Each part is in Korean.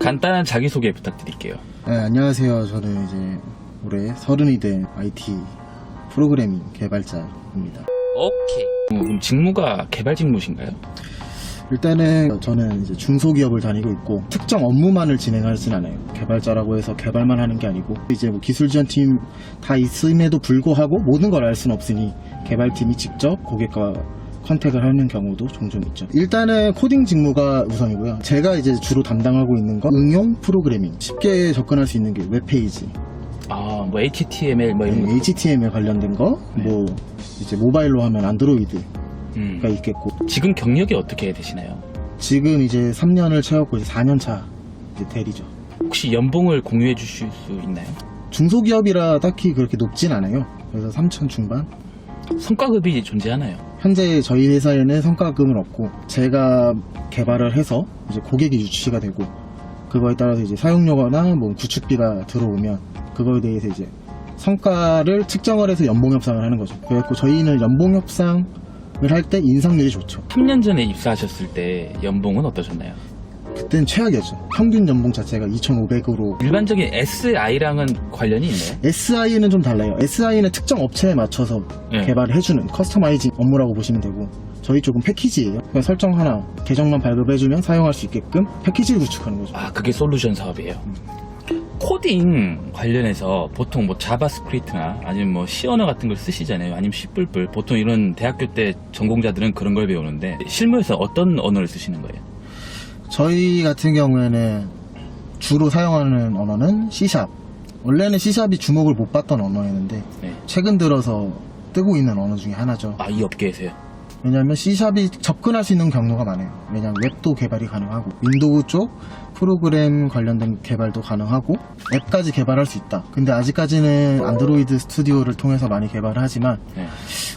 간단한 자기소개 부탁드릴게요. 네, 안녕하세요. 저는 이제 올해 30이 된 IT 프로그래밍 개발자입니다. 오케이. 그럼 직무가 개발 직무신가요? 일단은 저는 이제 중소기업을 다니고 있고 특정 업무만을 진행하진 않아요. 개발자라고 해서 개발만 하는 게 아니고 이제 뭐 기술지원팀 다 있음에도 불구하고 모든 걸 알 수는 없으니 개발팀이 직접 고객과 컨택을 하는 경우도 종종 있죠. 일단은 코딩 직무가 우선이고요. 제가 이제 주로 담당하고 있는 건 응용 프로그래밍, 쉽게 접근할 수 있는 게 웹페이지, 뭐 HTML 뭐 이런 거. HTML 관련된 거, 네. 뭐 이제 모바일로 하면 안드로이드가 있겠고. 지금 경력이 어떻게 되시나요? 지금 이제 3년을 채웠고 이제 4년 차 이제 대리죠. 혹시 연봉을 공유해 주실 수 있나요? 중소기업이라 딱히 그렇게 높진 않아요. 그래서 3천 중반. 성과급이 존재하나요? 현재 저희 회사에는 성과금은 없고 제가 개발을 해서 이제 고객이 유치가 되고 그거에 따라서 이제 사용료나 뭐 구축비가 들어오면 그거에 대해서 이제 성과를 측정을 해서 연봉 협상을 하는 거죠. 그래서 저희는 연봉 협상을 할 때 인상률이 좋죠. 3년 전에 입사하셨을 때 연봉은 어떠셨나요? 그때는 최악이었죠. 평균 연봉 자체가 2,500으로. 일반적인 SI랑은 관련이 있나요? SI는 좀 달라요. SI는 특정 업체에 맞춰서 네. 개발을 해주는 커스터마이징 업무라고 보시면 되고 저희 쪽은 패키지예요. 그냥 설정 하나 계정만 발급해주면 사용할 수 있게끔 패키지를 구축하는 거죠. 그게 솔루션 사업이에요. 코딩 관련해서 보통 뭐 자바스크립트나 아니면 뭐 C 언어 같은 걸 쓰시잖아요. 아니면 C++. 보통 이런 대학교 때 전공자들은 그런 걸 배우는데 실무에서 어떤 언어를 쓰시는 거예요? 저희 같은 경우에는 주로 사용하는 언어는 C#. 원래는 C#이 주목을 못 받던 언어였는데 네. 최근 들어서 뜨고 있는 언어 중에 하나죠. 이 업계에서요? 왜냐하면 C#이 접근할 수 있는 경로가 많아요. 왜냐하면 웹도 개발이 가능하고 윈도우 쪽 프로그램 관련된 개발도 가능하고 앱까지 개발할 수 있다. 근데 아직까지는 안드로이드 스튜디오를 통해서 많이 개발을 하지만 네.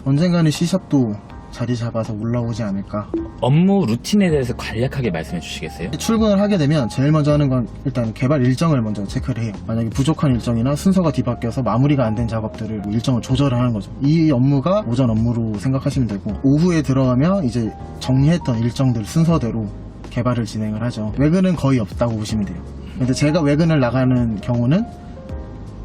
언젠가는 C#도 자리 잡아서 올라오지 않을까. 업무 루틴에 대해서 간략하게 말씀해 주시겠어요? 출근을 하게 되면 제일 먼저 하는 건 일단 개발 일정을 먼저 체크를 해요. 만약에 부족한 일정이나 순서가 뒤바뀌어서 마무리가 안 된 작업들을 뭐 일정을 조절을 하는 거죠. 이 업무가 오전 업무로 생각하시면 되고 오후에 들어가면 이제 정리했던 일정들 순서대로 개발을 진행을 하죠. 외근은 거의 없다고 보시면 돼요. 근데 제가 외근을 나가는 경우는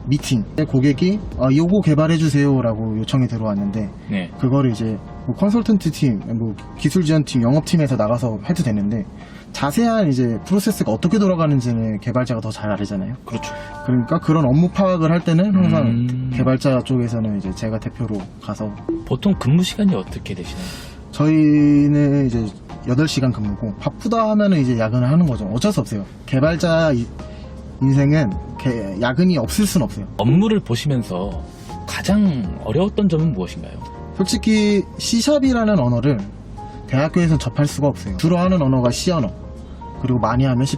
미팅, 고객이 요거 개발해주세요 라고 요청이 들어왔는데 네. 그거를 이제 뭐 컨설턴트 팀, 뭐 기술 지원팀, 영업팀에서 나가서 해도 되는데 자세한 이제 프로세스가 어떻게 돌아가는지는 개발자가 더 잘 알잖아요. 그렇죠. 그러니까 그런 업무 파악을 할 때는 항상 개발자 쪽에서는 이제 제가 대표로 가서. 보통 근무 시간이 어떻게 되시나요? 저희는 이제 8시간 근무고 바쁘다 하면은 이제 야근을 하는 거죠. 어쩔 수 없어요. 개발자 인생은 야근이 없을 순 없어요. 업무를 보시면서 가장 어려웠던 점은 무엇인가요? 솔직히 C#이라는 언어를 대학교에서 접할 수가 없어요. 주로 하는 언어가 C 언어, 그리고 많이 하면 C++,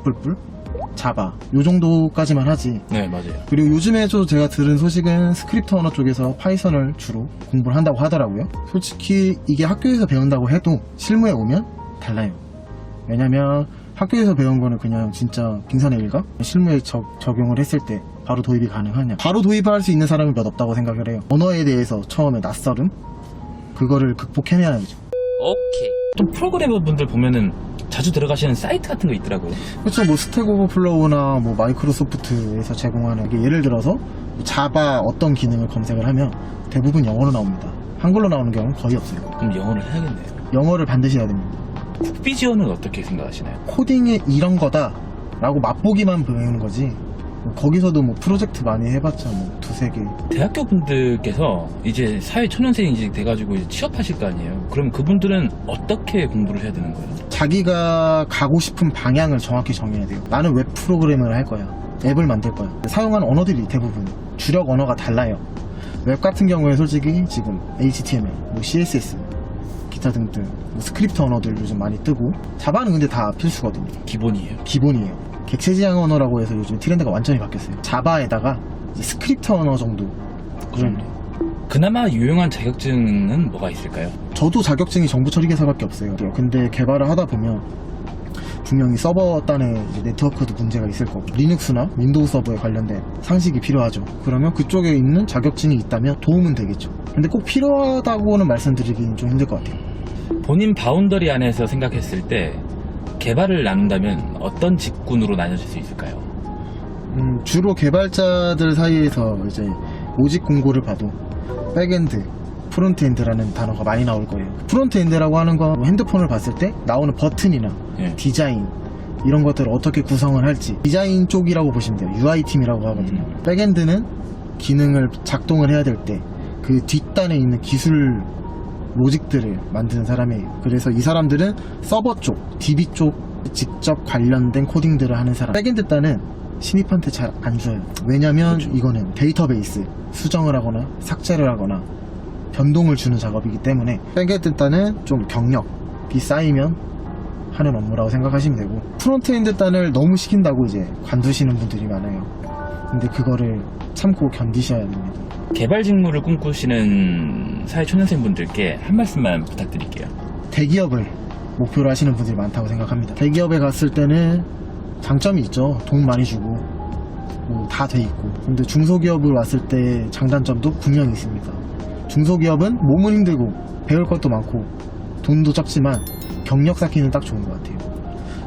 자바 요 정도까지만 하지. 네, 맞아요. 그리고 요즘에 제가 들은 소식은 스크립트 언어 쪽에서 파이썬을 주로 공부를 한다고 하더라고요. 솔직히 이게 학교에서 배운다고 해도 실무에 오면 달라요. 왜냐면 학교에서 배운 거는 그냥 진짜 빙산의 일각? 실무에 적용을 했을 때 바로 도입이 가능하냐. 바로 도입할 수 있는 사람은 몇 없다고 생각을 해요. 언어에 대해서 처음에 낯설음? 그거를 극복해내야죠. 오케이. 또 프로그래머 분들 보면은 자주 들어가시는 사이트 같은 거 있더라고요. 그렇죠. 뭐 스택 오버플로우나 뭐 마이크로소프트에서 제공하는 게 예를 들어서 자바 어떤 기능을 검색을 하면 대부분 영어로 나옵니다. 한글로 나오는 경우는 거의 없어요. 그럼 영어를 해야겠네요. 영어를 반드시 해야 됩니다. 국비 지원은 어떻게 생각하시나요? 코딩에 이런 거다 라고 맛보기만 배우는 거지 뭐 거기서도 뭐 프로젝트 많이 해봤자 뭐 두세 개. 대학교 분들께서 이제 사회 초년생이 돼가지고 이제 취업하실 거 아니에요. 그럼 그분들은 어떻게 공부를 해야 되는 거예요? 자기가 가고 싶은 방향을 정확히 정해야 돼요. 나는 웹 프로그래밍을 할 거야. 앱을 만들 거야. 사용하는 언어들이 대부분 주력 언어가 달라요. 웹 같은 경우에 솔직히 지금 HTML, 뭐 CSS, 기타 등등 뭐 스크립트 언어들 요즘 많이 뜨고 자바는 근데 다 필수거든요. 기본이에요. 기본이에요. 객체지향 언어라고 해서 요즘 트렌드가 완전히 바뀌었어요. 자바에다가 이제 스크립트 언어 정도. 그나마 유용한 자격증은 뭐가 있을까요? 저도 자격증이 정부 처리계사밖에 없어요. 근데 개발을 하다 보면 분명히 서버 단의 이제 네트워크도 문제가 있을 거고 리눅스나 윈도우 서버에 관련된 상식이 필요하죠. 그러면 그쪽에 있는 자격증이 있다면 도움은 되겠죠. 근데 꼭 필요하다고는 말씀드리기는 좀 힘들 것 같아요. 본인 바운더리 안에서 생각했을 때 개발을 나눈다면 어떤 직군으로 나눠질 수 있을까요? 주로 개발자들 사이에서 이제 모집 공고를 봐도 백엔드, 프론트엔드라는 단어가 많이 나올 거예요. 프론트엔드라고 하는 건 핸드폰을 봤을 때 나오는 버튼이나 예. 디자인 이런 것들을 어떻게 구성을 할지 디자인 쪽이라고 보시면 돼요. UI팀이라고 하거든요. 백엔드는 기능을 작동을 해야 될 때 그 뒷단에 있는 기술 로직들을 만드는 사람이에요. 그래서 이 사람들은 서버 쪽, DB 쪽 직접 관련된 코딩들을 하는 사람. 백엔드 단은 신입한테 잘 안 줘요. 왜냐면 그렇죠. 이거는 데이터베이스 수정을 하거나 삭제를 하거나 변동을 주는 작업이기 때문에 백엔드 단은 좀 경력이 쌓이면 하는 업무라고 생각하시면 되고, 프론트엔드 단을 너무 시킨다고 이제 관두시는 분들이 많아요. 근데 그거를 참고 견디셔야 됩니다. 개발 직무를 꿈꾸시는 사회초년생분들께 한 말씀만 부탁드릴게요. 대기업을 목표로 하시는 분들이 많다고 생각합니다. 대기업에 갔을 때는 장점이 있죠. 돈 많이 주고 뭐 다 돼 있고. 근데 중소기업으로 왔을 때 장단점도 분명히 있습니다. 중소기업은 몸은 힘들고 배울 것도 많고 돈도 적지만 경력 쌓기는 딱 좋은 것 같아요.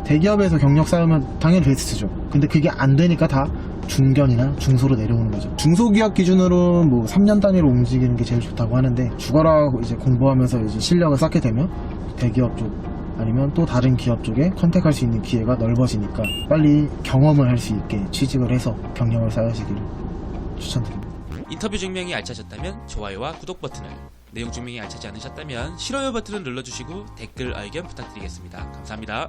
대기업에서 경력 쌓으면 당연히 베스트죠. 근데 그게 안 되니까 다 중견이나 중소로 내려오는 거죠. 중소기업 기준으로 뭐 3년 단위로 움직이는 게 제일 좋다고 하는데, 죽어라 이제 공부하면서 이제 실력을 쌓게 되면 대기업 쪽 아니면 또 다른 기업 쪽에 컨택할 수 있는 기회가 넓어지니까 빨리 경험을 할 수 있게 취직을 해서 경력을 쌓으시기를 추천드립니다. 인터뷰 증명이 알차셨다면 좋아요와 구독 버튼을, 내용 증명이 알차지 않으셨다면 싫어요 버튼을 눌러주시고 댓글 의견 부탁드리겠습니다. 감사합니다.